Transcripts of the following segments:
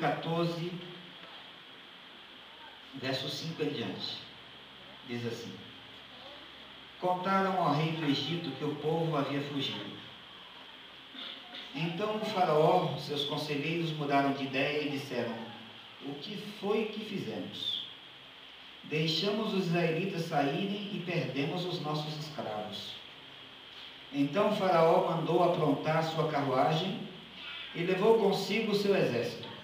14, verso 5 em diante. Diz assim: contaram ao rei do Egito que o povo havia fugido. Então o faraó, seus conselheiros mudaram de ideia e disseram: o que foi que fizemos? Deixamos os israelitas saírem e perdemos os nossos escravos. Então o faraó mandou aprontar sua carruagem e levou consigo o seu exército.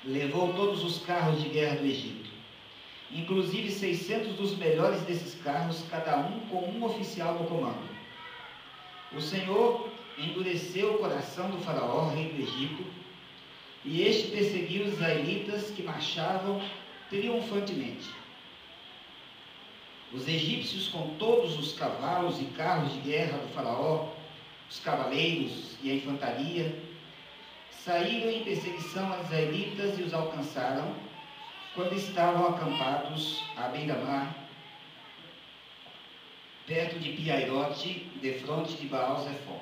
Levou todos os carros de guerra do Egito, inclusive 600 dos melhores desses carros, cada um com um oficial no comando. O Senhor endureceu o coração do faraó, rei do Egito, e este perseguiu os israelitas que marchavam triunfantemente. Os egípcios, com todos os cavalos e carros de guerra do faraó, os cavaleiros e a infantaria, saíram em perseguição aos israelitas e os alcançaram quando estavam acampados à beira-mar, perto de Pi-Hahirote, defronte de Baal-Zephon.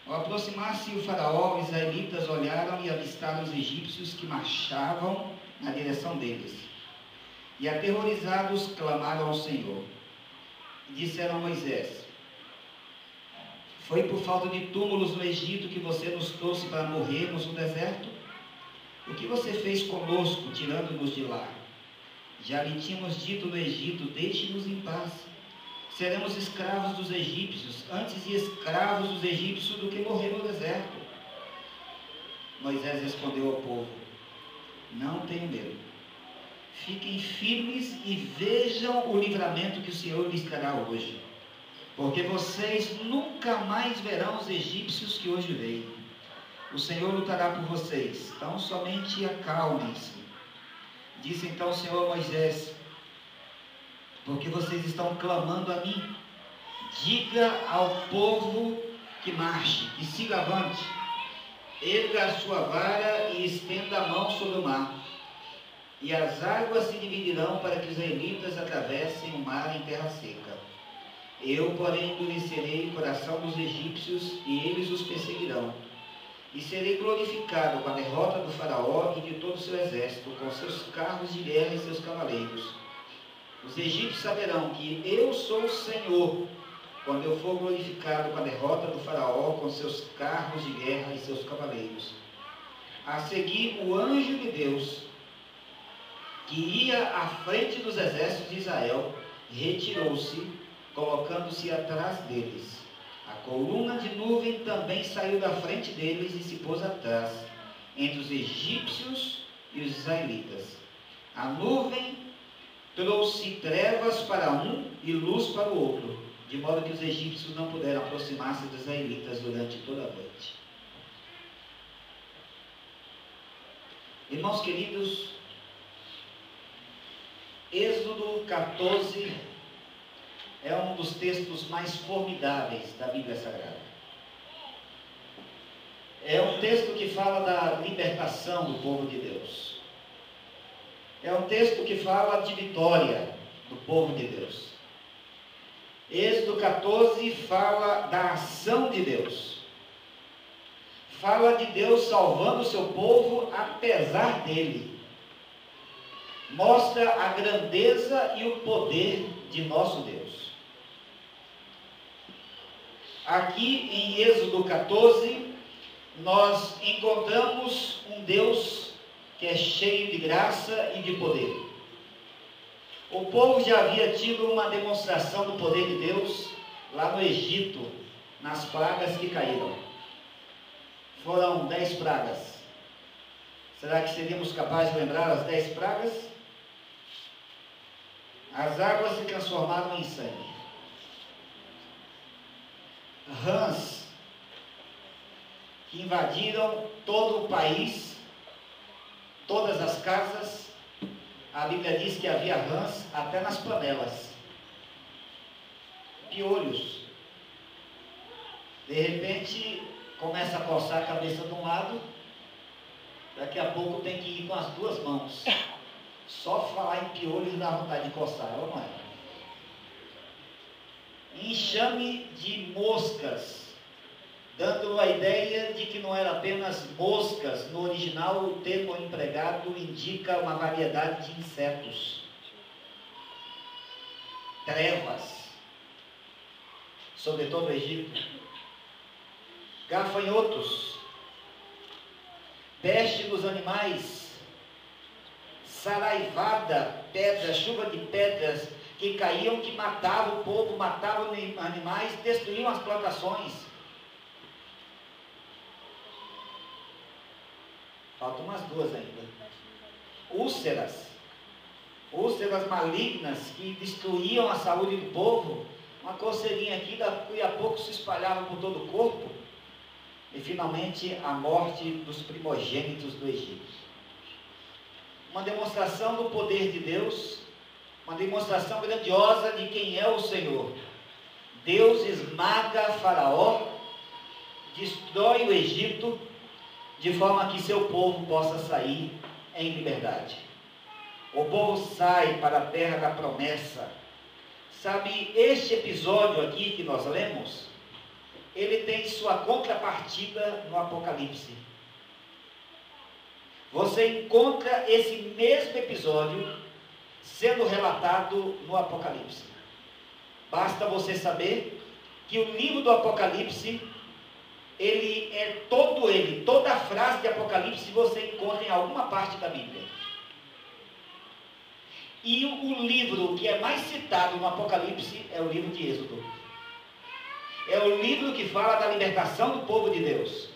Ao aproximar-se o faraó, os israelitas olharam e avistaram os egípcios que marchavam na direção deles. E aterrorizados clamaram ao Senhor. E disseram a Moisés: foi por falta de túmulos no Egito que você nos trouxe para morrermos no deserto? O que você fez conosco, tirando-nos de lá? Já lhe tínhamos dito no Egito: deixe-nos em paz. Seremos escravos dos egípcios, antes escravos dos egípcios do que morrer no deserto. Moisés respondeu ao povo: não tenham medo. Fiquem firmes e vejam o livramento que o Senhor lhes dará hoje. Porque vocês nunca mais verão os egípcios que hoje veem. O Senhor lutará por vocês, então somente acalmem-se. Disse então o Senhor a Moisés: porque vocês estão clamando a mim, diga ao povo que marche, que se levante, erga a sua vara e estenda a mão sobre o mar, e as águas se dividirão para que os israelitas atravessem o mar em terra seca. Eu, porém, endurecerei o coração dos egípcios e eles os perseguirão. E serei glorificado com a derrota do faraó e de todo o seu exército, com seus carros de guerra e seus cavaleiros. Os egípcios saberão que eu sou o Senhor, quando eu for glorificado com a derrota do faraó, com seus carros de guerra e seus cavaleiros. A seguir, o anjo de Deus, que ia à frente dos exércitos de Israel, retirou-se, colocando-se atrás deles. A coluna de nuvem também saiu da frente deles e se pôs atrás, entre os egípcios e os israelitas. A nuvem trouxe trevas para um e luz para o outro, de modo que os egípcios não puderam aproximar-se dos israelitas durante toda a noite. Irmãos queridos, Êxodo 14 é um dos textos mais formidáveis da Bíblia Sagrada. É um texto que fala da libertação do povo de Deus. É um texto que fala de vitória do povo de Deus. Êxodo 14 fala da ação de Deus. Fala de Deus salvando o seu povo apesar dele. Mostra a grandeza e o poder de nosso Deus. Aqui em Êxodo 14, nós encontramos um Deus que é cheio de graça e de poder. O povo já havia tido uma demonstração do poder de Deus lá no Egito, nas pragas que caíram. Foram 10 pragas. Será que seríamos capazes de lembrar as 10 pragas? As águas se transformaram em sangue. Rãs que invadiram todo o país, todas as casas. A Bíblia diz que havia rãs até nas panelas. Piolhos. De repente, começa a coçar a cabeça de um lado, daqui a pouco tem que ir com as duas mãos. Só falar em piolhos dá vontade de coçar, ou não é? Enxame de moscas dando a ideia de que não era apenas moscas. No original, o termo empregado indica uma variedade de insetos. Trevas sobre todo o Egito, gafanhotos, peste nos animais, saraivada, pedras, chuva de pedras que caíam, que matavam o povo, matavam animais, destruíam as plantações. Faltam umas duas ainda. Úlceras malignas que destruíam a saúde do povo. Uma coceirinha aqui, daqui a pouco se espalhava por todo o corpo. E finalmente a morte dos primogênitos do Egito. Uma demonstração do poder de Deus, uma demonstração grandiosa de quem é o Senhor. Deus esmaga Faraó, destrói o Egito, de forma que seu povo possa sair em liberdade. O povo sai para a terra da promessa. Sabe, este episódio aqui que nós lemos, ele tem sua contrapartida no Apocalipse. Você encontra esse mesmo episódio sendo relatado no Apocalipse. Basta você saber que o livro do Apocalipse, toda a frase de Apocalipse você encontra em alguma parte da Bíblia. E o livro que é mais citado no Apocalipse é o livro de Êxodo. É o livro que fala da libertação do povo de Deus.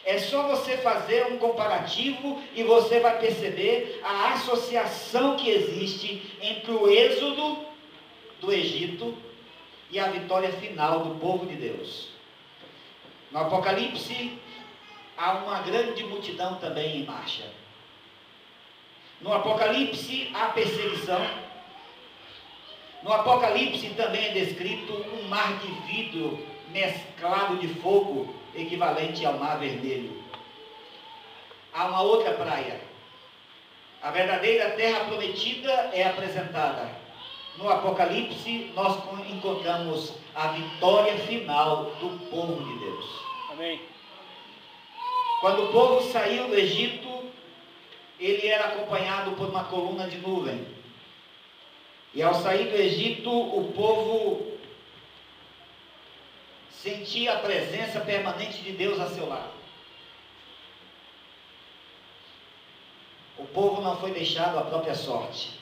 É só você fazer um comparativo e você vai perceber a associação que existe entre o êxodo do Egito e a vitória final do povo de Deus. No Apocalipse, há uma grande multidão também em marcha. No Apocalipse, há perseguição. No Apocalipse também é descrito um mar de vidro mesclado de fogo, equivalente ao Mar Vermelho. Há uma outra praia. A verdadeira terra prometida é apresentada. No Apocalipse, nós encontramos a vitória final do povo de Deus. Amém. Quando o povo saiu do Egito, ele era acompanhado por uma coluna de nuvem. E ao sair do Egito, o povo sentia a presença permanente de Deus a seu lado. O povo não foi deixado à própria sorte.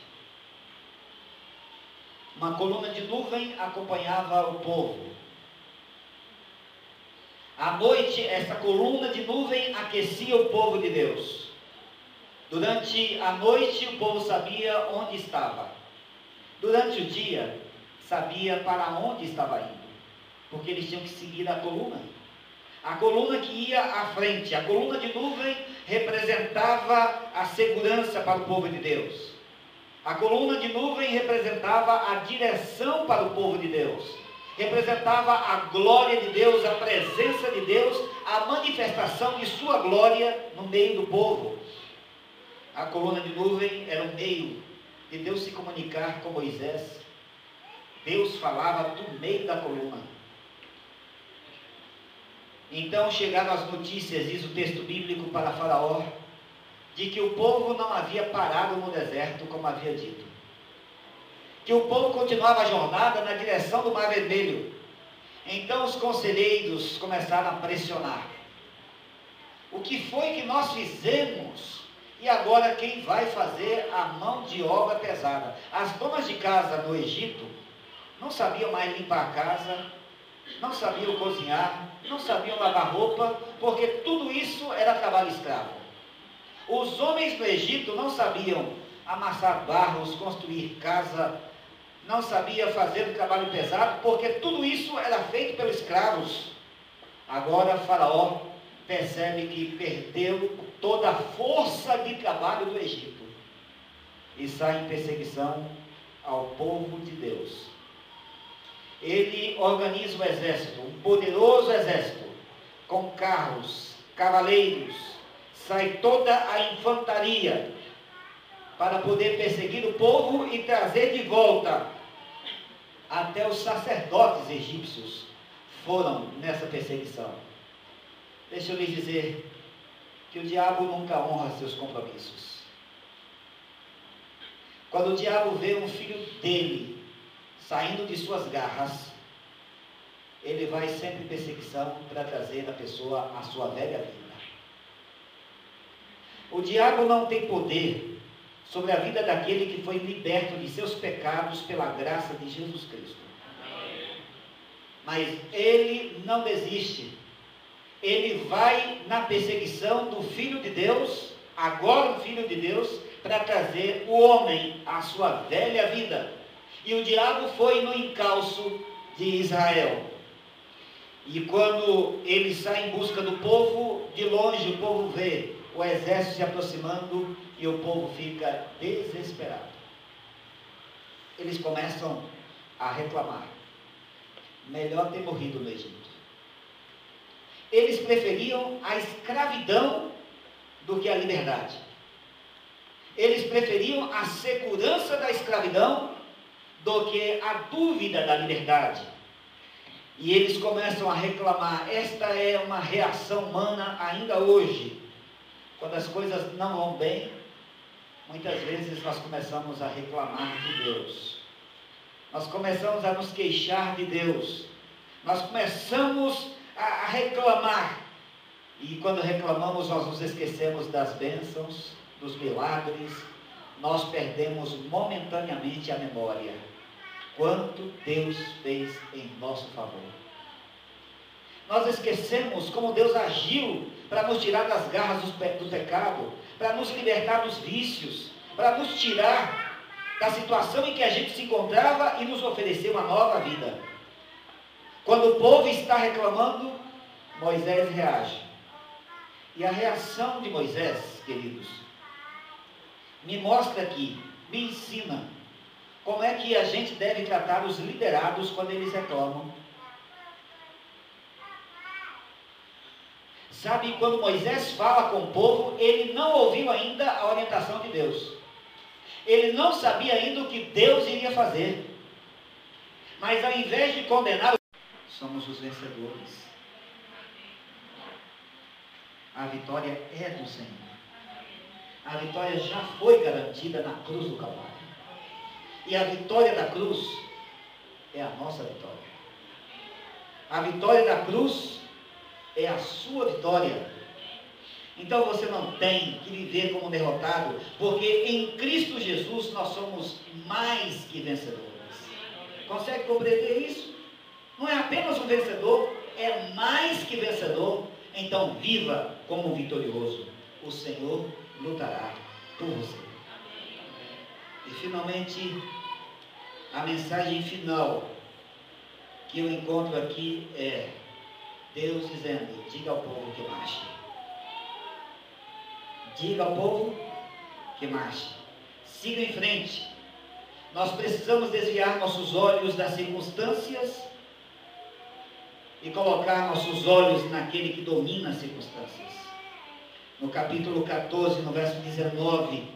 Uma coluna de nuvem acompanhava o povo. À noite, essa coluna de nuvem aquecia o povo de Deus. Durante a noite, o povo sabia onde estava. Durante o dia, sabia para onde estava indo, porque eles tinham que seguir a coluna. A coluna que ia à frente, a coluna de nuvem representava a segurança para o povo de Deus. A coluna de nuvem representava a direção para o povo de Deus. Representava a glória de Deus, a presença de Deus, a manifestação de sua glória no meio do povo. A coluna de nuvem era um meio de Deus se comunicar com Moisés. Deus falava do meio da coluna. Então chegaram as notícias, diz o texto bíblico, para Faraó, de que o povo não havia parado no deserto, como havia dito. Que o povo continuava a jornada na direção do Mar Vermelho. Então os conselheiros começaram a pressionar. O que foi que nós fizemos? E agora quem vai fazer a mão de obra pesada? As donas de casa no Egito não sabiam mais limpar a casa, não sabiam cozinhar, não sabiam lavar roupa, porque tudo isso era trabalho escravo. Os homens no Egito não sabiam amassar barros, construir casa, não sabiam fazer o trabalho pesado, porque tudo isso era feito pelos escravos. Agora Faraó percebe que perdeu toda a força de trabalho do Egito e sai em perseguição ao povo de Deus. Ele organiza um exército, um poderoso exército, com carros, cavaleiros, sai toda a infantaria para poder perseguir o povo e trazer de volta até os sacerdotes egípcios. foram nessa perseguição. Deixa eu lhes dizer que o diabo nunca honra seus compromissos. Quando o diabo vê um filho dele saindo de suas garras, ele vai sempre em perseguição para trazer a pessoa à sua velha vida. O diabo não tem poder sobre a vida daquele que foi liberto de seus pecados pela graça de Jesus Cristo. Mas ele não desiste. Ele vai na perseguição do Filho de Deus, agora o Filho de Deus, para trazer o homem à sua velha vida. E o diabo foi no encalço de Israel. E quando ele sai em busca do povo, de longe o povo vê o exército se aproximando e o povo fica desesperado. Eles começam a reclamar. Melhor ter morrido no Egito. Eles preferiam a escravidão do que a liberdade. Eles preferiam a segurança da escravidão do que a dúvida da liberdade. E eles começam a reclamar. Esta é uma reação humana ainda hoje. Quando as coisas não vão bem, muitas vezes nós começamos a reclamar de Deus. Nós começamos a nos queixar de Deus. Nós começamos a reclamar. E quando reclamamos, nós nos esquecemos das bênçãos, dos milagres. Nós perdemos momentaneamente a memória. Quanto Deus fez em nosso favor. Nós esquecemos como Deus agiu para nos tirar das garras do pecado, para nos libertar dos vícios, para nos tirar da situação em que a gente se encontrava e nos oferecer uma nova vida. Quando o povo está reclamando, Moisés reage. E a reação de Moisés, queridos, me mostra aqui, me ensina como é que a gente deve tratar os liderados quando eles reclamam. Sabe, quando Moisés fala com o povo, ele não ouviu ainda a orientação de Deus. Ele não sabia ainda o que Deus iria fazer. Mas ao invés de condenar, somos os vencedores. A vitória é do Senhor. A vitória já foi garantida na cruz do Calvário. E a vitória da cruz é a nossa vitória. A vitória da cruz é a sua vitória. Então você não tem que viver como derrotado, porque em Cristo Jesus nós somos mais que vencedores. Consegue compreender isso? Não é apenas um vencedor, é mais que vencedor. Então viva como um vitorioso. O Senhor lutará por você. E finalmente, a mensagem final que eu encontro aqui é Deus dizendo: diga ao povo que marche. Diga ao povo que marche. Siga em frente. Nós precisamos desviar nossos olhos das circunstâncias e colocar nossos olhos naquele que domina as circunstâncias. No capítulo 14, no verso 19,